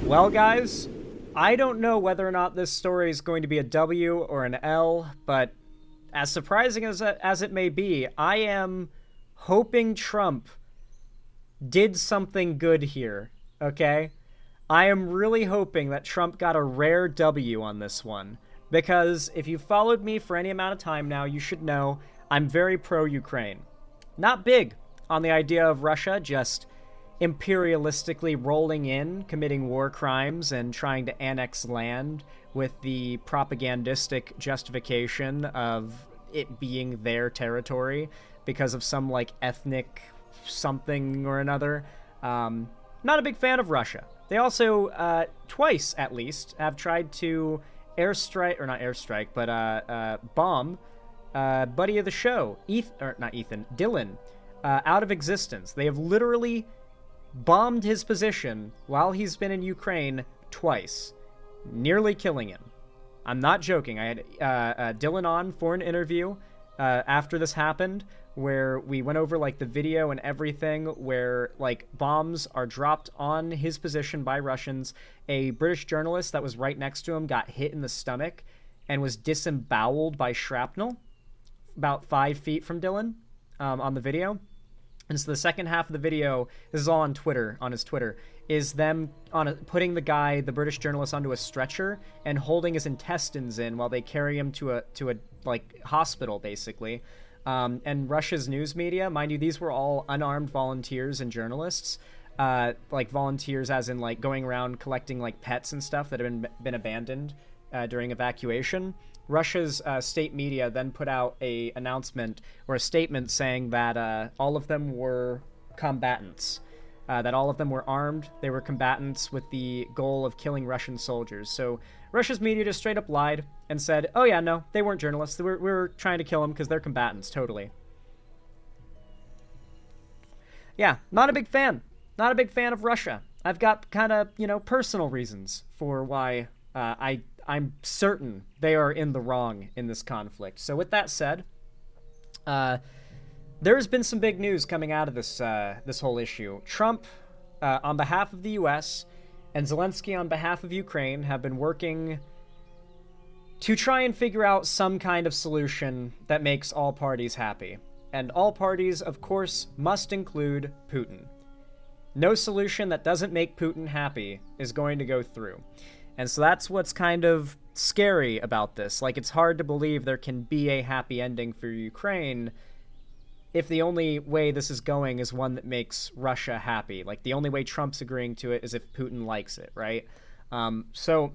Well, guys, I don't know whether or not this story is going to be a W or an L, but as surprising as it may be, I am hoping Trump did something good here, okay? I am really hoping that Trump got a rare W on this one, because if you've followed me for any amount of time now, you should know I'm very pro-Ukraine. Not big on the idea of Russia just imperialistically rolling in, committing war crimes, and trying to annex land with the propagandistic justification of it being their territory because of some, like, ethnic something or another. Not a big fan of Russia. They also, twice at least, have tried to airstrike, or not airstrike, but bomb buddy of the show, Dylan, out of existence. They have literally bombed his position while he's been in Ukraine twice, nearly killing him. I'm not joking. I had Dylan on for an interview after this happened, where we went over, like, the video and everything, where, like, bombs are dropped on his position by Russians. A British journalist that was right next to him got hit in the stomach and was disemboweled by shrapnel about 5 feet from Dylan on the video. And so the second half of the video, this is all on Twitter, on his Twitter, is them putting the British journalist onto a stretcher and holding his intestines in while they carry him to a like, hospital, basically. And Russia's news media, mind you, these were all unarmed volunteers and journalists, like volunteers as in, like, going around collecting, like, pets and stuff that have been abandoned during evacuation. Russia's state media then put out a announcement or a statement saying that all of them were combatants, that all of them were armed. They were combatants with the goal of killing Russian soldiers. So Russia's media just straight up lied and said, oh yeah, no, they weren't journalists. We were trying to kill them because they're combatants, totally. Yeah, not a big fan. Not a big fan of Russia. I've got kind of, personal reasons for why I'm certain they are in the wrong in this conflict. So with that said, there's been some big news coming out of this whole issue. Trump, on behalf of the U.S., and Zelensky on behalf of Ukraine have been working to try and figure out some kind of solution that makes all parties happy. And all parties, of course, must include Putin. No solution that doesn't make Putin happy is going to go through. And so that's what's kind of scary about this. Like, it's hard to believe there can be a happy ending for Ukraine if the only way this is going is one that makes Russia happy. Like, the only way Trump's agreeing to it is if Putin likes it, right? So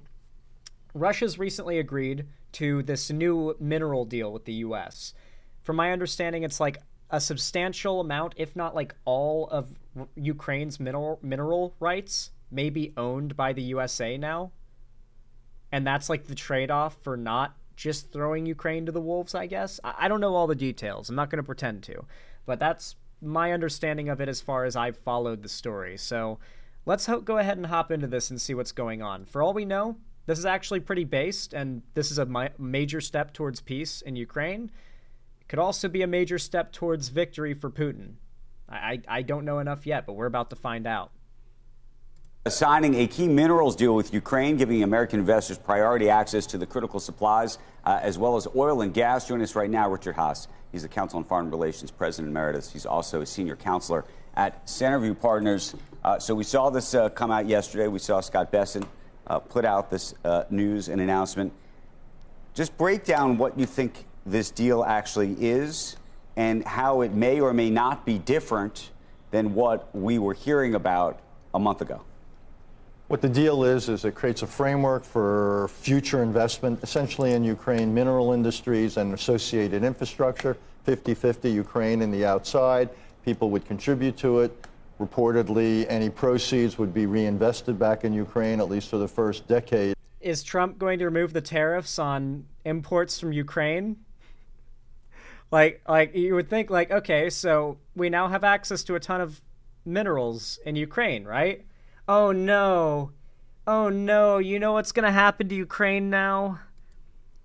Russia's recently agreed to this new mineral deal with the U.S. From my understanding, it's like a substantial amount, if not like all of Ukraine's mineral rights may be owned by the USA now. And that's like the trade-off for not just throwing Ukraine to the wolves, I guess. I don't know all the details. I'm not going to pretend to. But that's my understanding of it as far as I've followed the story. So let's go ahead and hop into this and see what's going on. For all we know, this is actually pretty based, and this is a major step towards peace in Ukraine. It could also be a major step towards victory for Putin. I don't know enough yet, but we're about to find out. Signing a key minerals deal with Ukraine, giving American investors priority access to the critical supplies, as well as oil and gas. Joining us right now, Richard Haas. He's the Council on Foreign Relations President Emeritus. He's also a senior counselor at Centerview Partners. So we saw this come out yesterday. We saw Scott Bessent put out this news and announcement. Just break down what you think this deal actually is and how it may or may not be different than what we were hearing about a month ago. What the deal is it creates a framework for future investment, essentially in Ukraine mineral industries and associated infrastructure, 50-50 Ukraine and the outside. People would contribute to it. Reportedly, any proceeds would be reinvested back in Ukraine, at least for the first decade. Is Trump going to remove the tariffs on imports from Ukraine? Like you would think, like, okay, so we now have access to a ton of minerals in Ukraine, right? Oh no. Oh no, you know what's gonna happen to Ukraine now?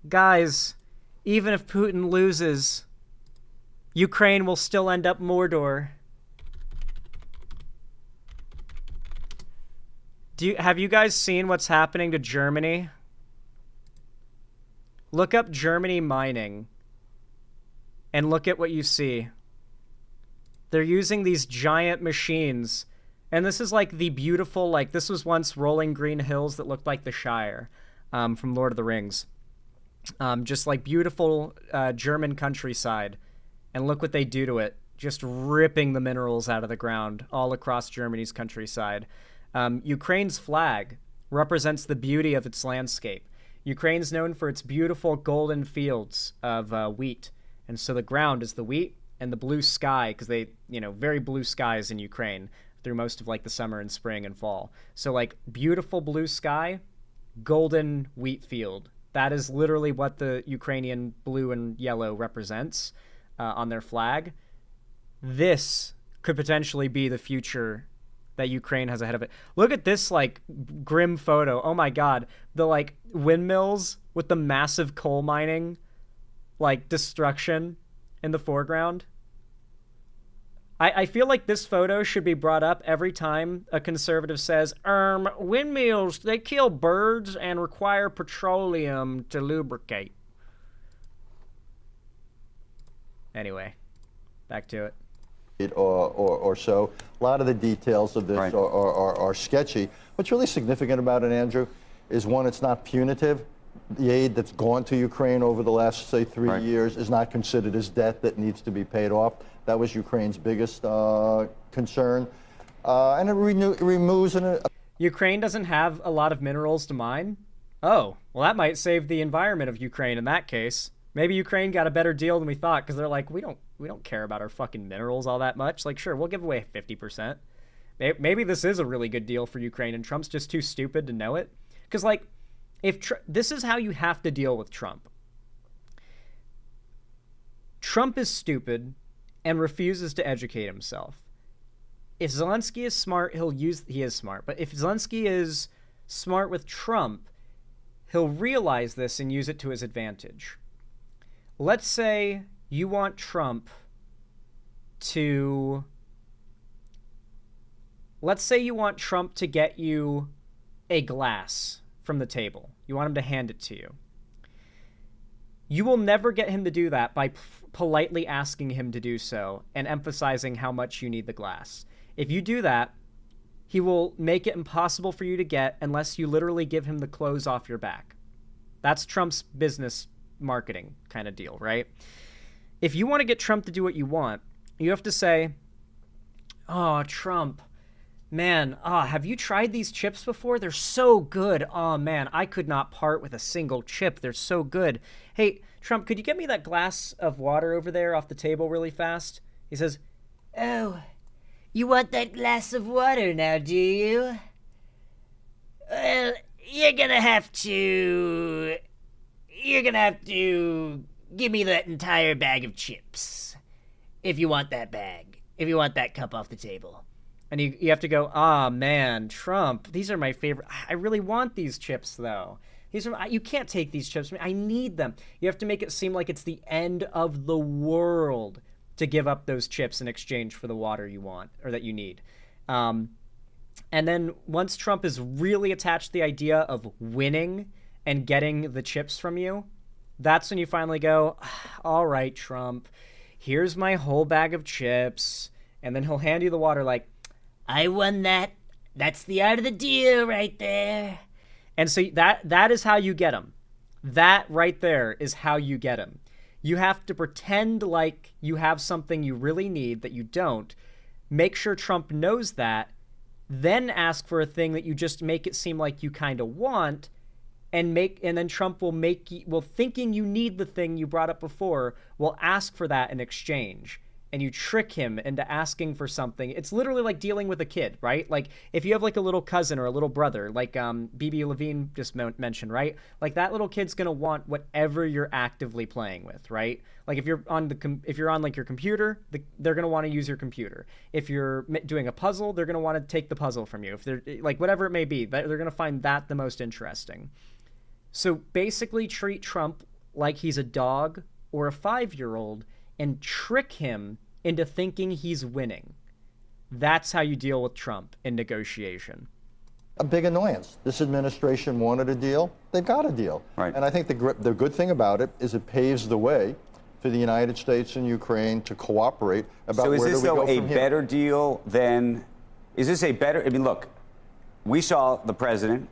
Guys, even if Putin loses, Ukraine will still end up Mordor. Have you guys seen what's happening to Germany? Look up Germany mining and look at what you see. They're using these giant machines, and this is like the beautiful, like, this was once rolling green hills that looked like the Shire from Lord of the Rings. Just like beautiful German countryside, and look what they do to it, just ripping the minerals out of the ground all across Germany's countryside. Ukraine's flag represents the beauty of its landscape. Ukraine's known for its beautiful golden fields of wheat, and so the ground is the wheat, and the blue sky, because they, very blue skies in Ukraine through most of like the summer and spring and fall. So like beautiful blue sky, golden wheat field. That is literally what the Ukrainian blue and yellow represents on their flag. This could potentially be the future that Ukraine has ahead of it. Look at this like grim photo. Oh my God. The like windmills with the massive coal mining, like destruction in the foreground. I feel like this photo should be brought up every time a conservative says, windmills, they kill birds and require petroleum to lubricate. Anyway, back to it. Or so. A lot of the details of this are sketchy. What's really significant about it, Andrew, is one, it's not punitive. The aid that's gone to Ukraine over the last, say, 3 years is not considered as debt that needs to be paid off. That was Ukraine's biggest concern. And it removes... Ukraine doesn't have a lot of minerals to mine? Oh, well, that might save the environment of Ukraine in that case. Maybe Ukraine got a better deal than we thought, because they're like, we don't care about our fucking minerals all that much. Like, sure, we'll give away 50%. Maybe this is a really good deal for Ukraine, and Trump's just too stupid to know it. Because, like, this is how you have to deal with Trump. Trump is stupid and refuses to educate himself. If Zelensky is smart, he is smart. But if Zelensky is smart with Trump, he'll realize this and use it to his advantage. Let's say you want Trump to get you a glass from the table. You want him to hand it to you. You will never get him to do that by politely asking him to do so and emphasizing how much you need the glass. If you do that, he will make it impossible for you to get unless you literally give him the clothes off your back. That's Trump's business marketing kind of deal, right? If you want to get Trump to do what you want, you have to say, oh, Trump, man, have you tried these chips before? They're so good. Oh, man, I could not part with a single chip. They're so good. Hey, Trump, could you get me that glass of water over there off the table really fast? He says, oh, you want that glass of water now, do you? Well, you're gonna have to give me that entire bag of chips if you want that cup off the table. And you have to go, man, Trump, these are my favorite. I really want these chips, though. You can't take these chips from me. I need them. You have to make it seem like it's the end of the world to give up those chips in exchange for the water you want or that you need. And then once Trump is really attached to the idea of winning and getting the chips from you, that's when you finally go, all right, Trump, here's my whole bag of chips. And then he'll hand you the water like, I won that. That's the art of the deal right there. And so that is how you get him. That right there is how you get him. You have to pretend like you have something you really need that you don't. Make sure Trump knows that. Then ask for a thing that you just make it seem like you kind of want. And then Trump will thinking you need the thing you brought up before, will ask for that in exchange. And you trick him into asking for something. It's literally like dealing with a kid, right? Like if you have like a little cousin or a little brother, like BB Levine just mentioned, right? Like that little kid's gonna want whatever you're actively playing with, right? Like if you're on like your computer, they're gonna want to use your computer. If you're doing a puzzle, they're gonna want to take the puzzle from you. If they're like whatever it may be, they're gonna find that the most interesting. So basically, treat Trump like he's a dog or a 5-year-old. And trick him into thinking he's winning. That's how you deal with Trump in negotiation. a big annoyance. This administration wanted a deal. They got a deal. Right. And I think the good thing about it is it paves the way for the United States and Ukraine to cooperate about where do we go from here. So is this, though, a better deal than, is this a better, I mean, look, we saw the president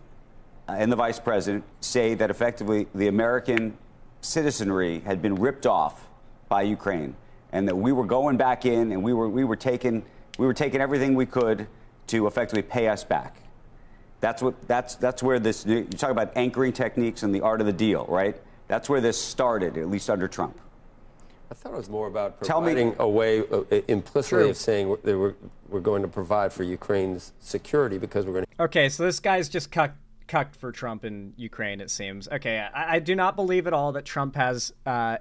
and the vice president say that effectively the American citizenry had been ripped off by Ukraine, and that we were going back in and we were taking everything we could to effectively pay us back. That's where this, you talk about anchoring techniques and the art of the deal, right? That's where this started, at least under Trump. I thought it was more about providing a way implicitly of saying that we're going to provide for Ukraine's security because we're going to. Okay, so this guy's just cucked for Trump in Ukraine, it seems. Okay, I do not believe at all that Trump has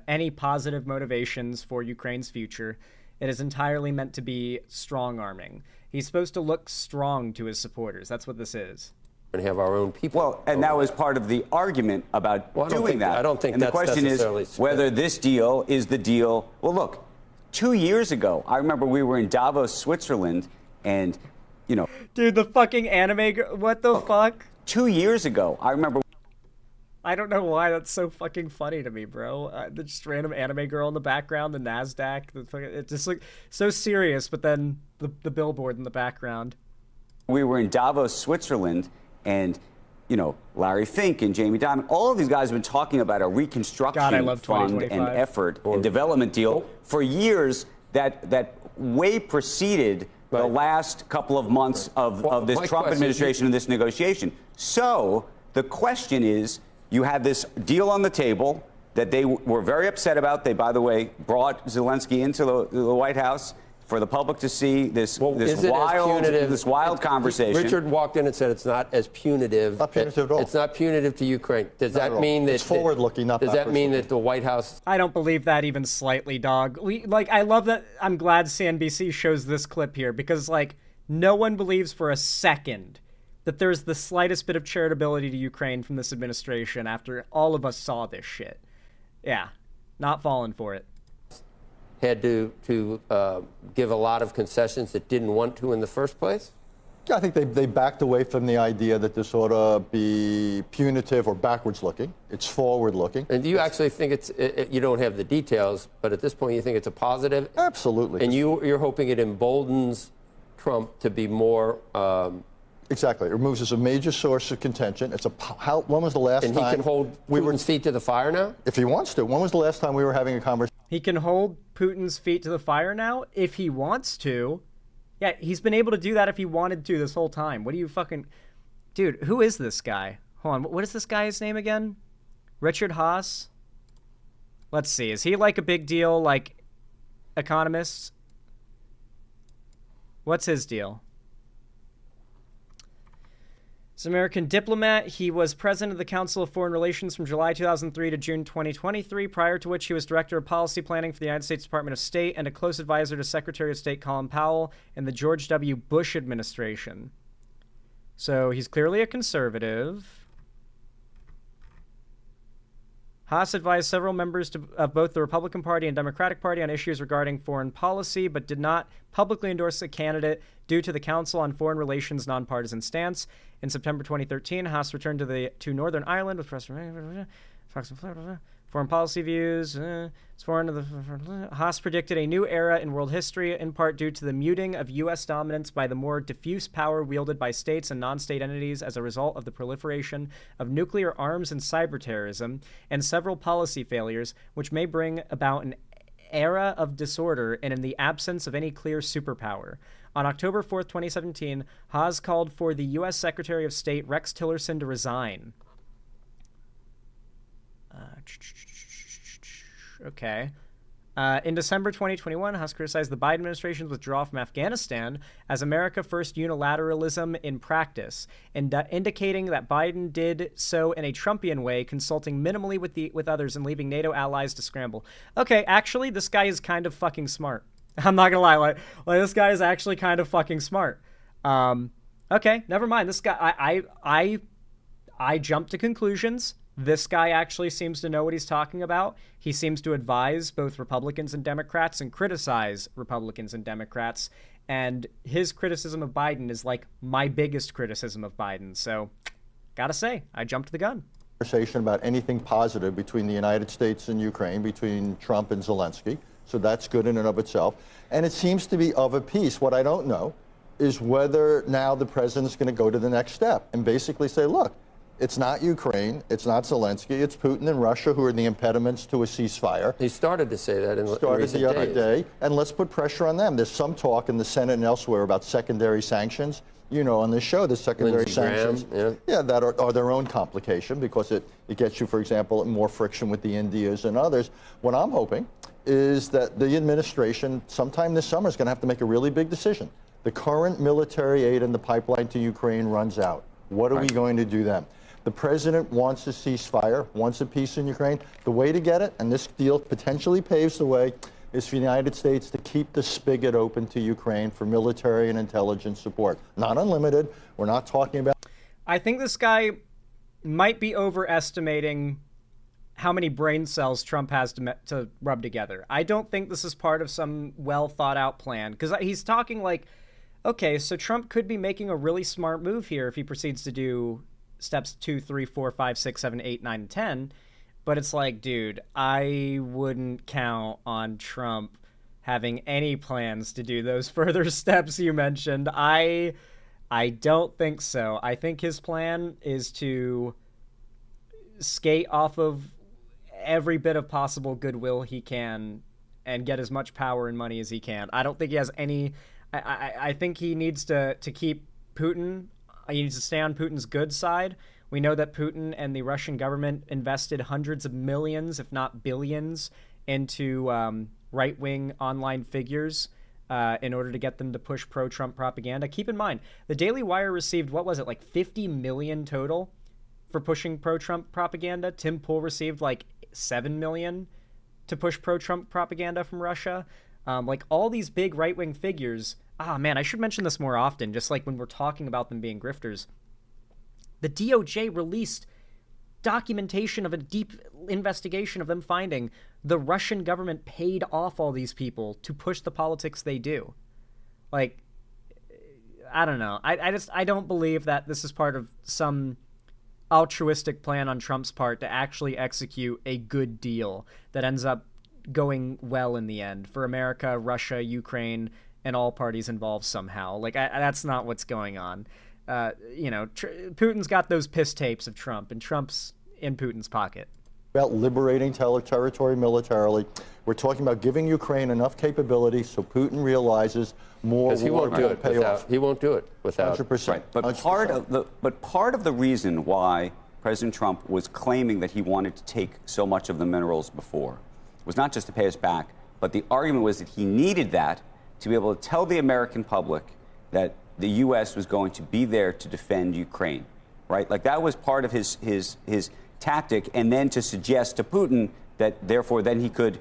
any positive motivations for Ukraine's future. It is entirely meant to be strong-arming. He's supposed to look strong to his supporters. That's what this is. And have our own people. Well, and that was part of the argument about doing that. I don't think and that's the question necessarily is whether this deal is the deal. Well, look, 2 years ago, I remember we were in Davos, Switzerland, and, you know. Dude, the fucking anime, what the fuck? 2 years ago, I remember. I don't know why that's so fucking funny to me, bro. The just random anime girl in the background, the NASDAQ, it just looked so serious, but then the billboard in the background. We were in Davos, Switzerland, and, you know, Larry Fink and Jamie Dimon, all of these guys have been talking about a reconstruction fund and effort and development deal for years that way preceded the last couple of months of this Trump administration and this negotiation. So the question is, you have this deal on the table that they were very upset about. They, by the way, brought Zelensky into the White House for the public to see this wild conversation. Richard walked in and said it's not as punitive. Not punitive at all. It's not punitive to Ukraine. Does that mean that it's forward-looking, not backwards? Does that mean that the White House? I don't believe that even slightly, dog. I love that. I'm glad CNBC shows this clip here because, like, no one believes for a second that there's the slightest bit of charitability to Ukraine from this administration after all of us saw this shit. Yeah, not falling for it. Had to give a lot of concessions that didn't want to in the first place? Yeah, I think they backed away from the idea that this ought to be punitive or backwards looking. It's forward looking. And do you actually think you don't have the details, but at this point you think it's a positive? Absolutely. And you're hoping it emboldens Trump to be more... Exactly. It removes as a major source of contention. When was the last time... And he can hold Putin's feet to the fire now? If he wants to. When was the last time we were having a conversation? He can hold Putin's feet to the fire now if he wants to. Yeah, he's been able to do that if he wanted to this whole time. What do you fucking... Dude, who is this guy? Hold on, what is this guy's name again? Richard Haas? Let's see, is he like a big deal, like, economist? What's his deal? He's an American diplomat. He was president of the Council of Foreign Relations from July 2003 to June 2023, prior to which he was director of policy planning for the United States Department of State and a close advisor to Secretary of State Colin Powell in the George W. Bush administration. So he's clearly a conservative. Haas advised several members of both the Republican Party and Democratic Party on issues regarding foreign policy, but did not publicly endorse a candidate due to the Council on Foreign Relations' nonpartisan stance. In September 2013, Haas returned to Northern Ireland with President foreign policy views. Haas predicted a new era in world history, in part due to the muting of U.S. dominance by the more diffuse power wielded by states and non-state entities as a result of the proliferation of nuclear arms and cyber terrorism, and several policy failures, which may bring about an era of disorder and in the absence of any clear superpower. On October 4th, 2017, Haas called for the U.S. Secretary of State Rex Tillerson to resign. Okay. In December 2021, Haas criticized the Biden administration's withdrawal from Afghanistan as America First unilateralism in practice, and indicating that Biden did so in a Trumpian way, consulting minimally with others and leaving NATO allies to scramble. Okay, actually, this guy is kind of fucking smart. I'm not gonna lie, like this guy is actually kind of fucking smart. Okay, never mind. This guy, I jumped to conclusions this guy actually seems to know what he's talking about. He seems to advise both Republicans and Democrats and criticize Republicans and Democrats. And his criticism of Biden is like my biggest criticism of Biden. So, gotta say, I jumped the gun. Conversation about anything positive between the United States and Ukraine, between Trump and Zelensky. So that's good in and of itself. And it seems to be of a piece. What I don't know is whether now the president's going to go to the next step and basically say, look, it's not Ukraine, it's not Zelensky, it's Putin and Russia who are the impediments to a ceasefire. He started to say that in started recent the other days. day, and let's put pressure on them. There's some talk in the Senate and elsewhere about secondary sanctions. You know, on this show, the secondary Lindsey sanctions, Graham, that are their own complication because it gets you, for example, more friction with the Indias and others. What I'm hoping is that the administration sometime this summer is going to have to make a really big decision. The current military aid in the pipeline to Ukraine runs out. What are we going to do then? The president wants a ceasefire, wants a peace in Ukraine. The way to get it, and this deal potentially paves the way, is for the United States to keep the spigot open to Ukraine for military and intelligence support. Not unlimited. We're not talking about... I think this guy might be overestimating how many brain cells Trump has to rub together. I don't think this is part of some well-thought-out plan, because he's talking like, okay, so Trump could be making a really smart move here if he proceeds to do steps 2, 3, 4, 5, 6, 7, 8, 9, and 10. But it's like, dude, I wouldn't count on Trump having any plans to do those further steps you mentioned. I don't think so. I think his plan is to skate off of every bit of possible goodwill he can and get as much power and money as he can. I don't think he has any... I think he needs to keep Putin... He needs to stay on Putin's good side. We know that Putin and the Russian government invested hundreds of millions, if not billions, into right-wing online figures in order to get them to push pro-Trump propaganda. Keep in mind, the Daily Wire received, what was it, like 50 million total for pushing pro-Trump propaganda. Tim Pool received like 7 million to push pro-Trump propaganda from Russia. Like all these big right-wing figures. Ah, man, I should mention this more often, just like when we're talking about them being grifters. The DOJ released documentation of a deep investigation of them finding the Russian government paid off all these people to push the politics they do. Like, I don't know. I don't believe that this is part of some altruistic plan on Trump's part to actually execute a good deal that ends up going well in the end for America, Russia, Ukraine, and all parties involved somehow. Like, that's not what's going on. Putin's got those piss tapes of Trump, and Trump's in Putin's pocket. About liberating territory militarily. We're talking about giving Ukraine enough capability so Putin realizes more because he won't do it without. He won't do it without. 100%. Right. But 100%. part of the reason why President Trump was claiming that he wanted to take so much of the minerals before was not just to pay us back, but the argument was that he needed that to be able to tell the American public that the U.S. was going to be there to defend Ukraine, right? Like that was part of his tactic, and then to suggest to Putin that therefore then he could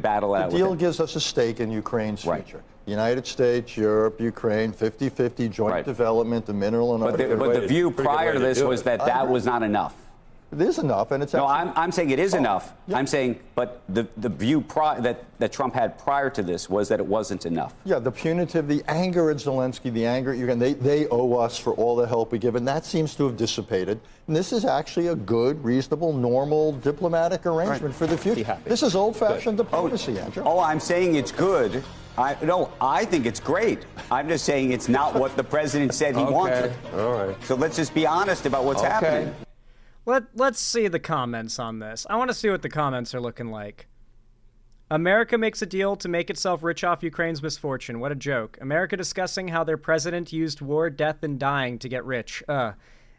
battle out. The deal gives us a stake in Ukraine's right. future. United States, Europe, Ukraine, 50-50 joint right. development, the mineral and other. But the view prior to this was that was not enough. It is enough, and it's no. I'm saying it is enough. Yeah. I'm saying, but the view that Trump had prior to this was that it wasn't enough. Yeah, the punitive, the anger at Zelensky, the anger at Ukraine, they owe us for all the help we give, and that seems to have dissipated. And this is actually a good, reasonable, normal diplomatic arrangement for the future. This is old-fashioned diplomacy, Andrew. Oh, I'm saying it's good. I think it's great. I'm just saying it's not what the president said he wanted. All right. So let's just be honest about what's happening. Let's see the comments on this. I want to see what the comments are looking like. America makes a deal to make itself rich off Ukraine's misfortune. What a joke. America discussing how their president used war, death, and dying to get rich.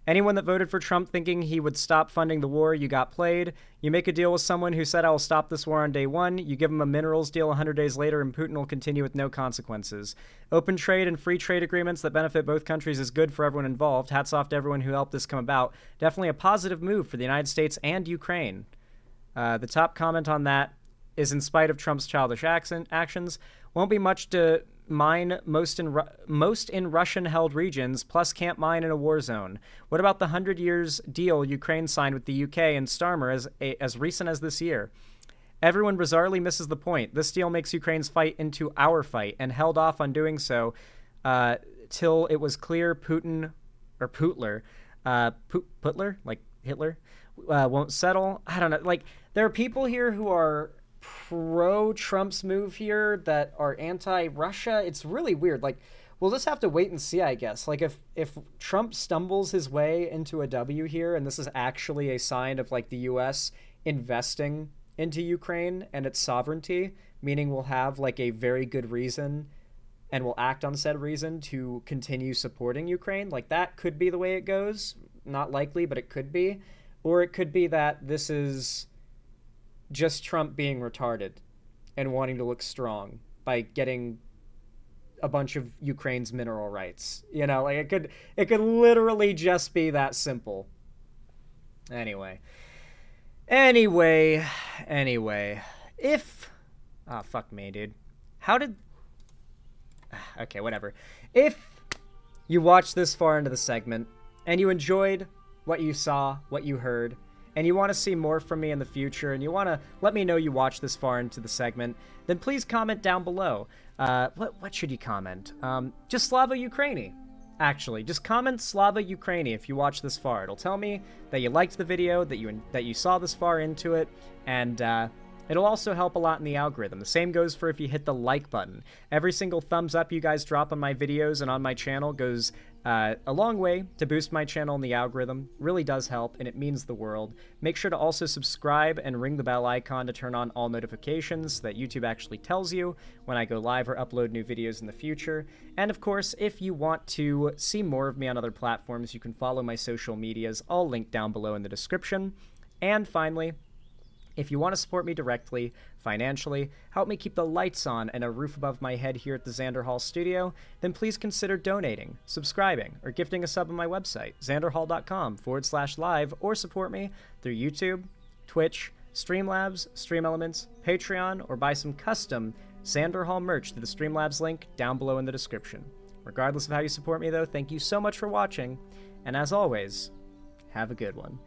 Anyone that voted for Trump thinking he would stop funding the war, you got played. You make a deal with someone who said, I will stop this war on day one. You give him a minerals deal 100 days later, and Putin will continue with no consequences. Open trade and free trade agreements that benefit both countries is good for everyone involved. Hats off to everyone who helped this come about. Definitely a positive move for the United States and Ukraine. The top comment on that is, in spite of Trump's childish actions, won't be much to mine most in Russian-held regions, plus can't mine in a war zone? What about the 100 years deal Ukraine signed with the UK and Starmer as recent as this year? Everyone bizarrely misses the point. This deal makes Ukraine's fight into our fight, and held off on doing so till it was clear Putin, or Putler, Putler, like Hitler, won't settle. I don't know. Like, there are people here who are pro-Trump's move here that are anti-Russia. It's really weird. Like, we'll just have to wait and see, I guess. Like, if Trump stumbles his way into a W here, and this is actually a sign of, like, the U.S. investing into Ukraine and its sovereignty, meaning we'll have, like, a very good reason and will act on said reason to continue supporting Ukraine. Like, that could be the way it goes. Not likely, but it could be. Or it could be that this is just Trump being retarded and wanting to look strong by getting a bunch of Ukraine's mineral rights. You know, like, it could literally just be that simple. Anyway, if... Oh, fuck me, dude. How did... Okay, whatever. If you watched this far into the segment and you enjoyed what you saw, what you heard, and you want to see more from me in the future, and you want to let me know you watched this far into the segment, then please comment down below. What should you comment? Just Slava Ukraini. Actually, just comment Slava Ukraini if you watch this far. It'll tell me that you liked the video, that you saw this far into it, and it'll also help a lot in the algorithm. The same goes for if you hit the like button. Every single thumbs up you guys drop on my videos and on my channel goes a long way to boost my channel in the algorithm. Really does help, and it means the world. Make sure to also subscribe and ring the bell icon to turn on all notifications so that YouTube actually tells you when I go live or upload new videos in the future. And of course, if you want to see more of me on other platforms, you can follow my social medias, all linked down below in the description. And finally, if you want to support me directly, financially, help me keep the lights on and a roof above my head here at the Xander Hall studio, then please consider donating, subscribing, or gifting a sub on my website, xanderhall.com/live, or support me through YouTube, Twitch, Streamlabs, Stream Elements, Patreon, or buy some custom Xander Hall merch through the Streamlabs link down below in the description. Regardless of how you support me, though, thank you so much for watching, and as always, have a good one.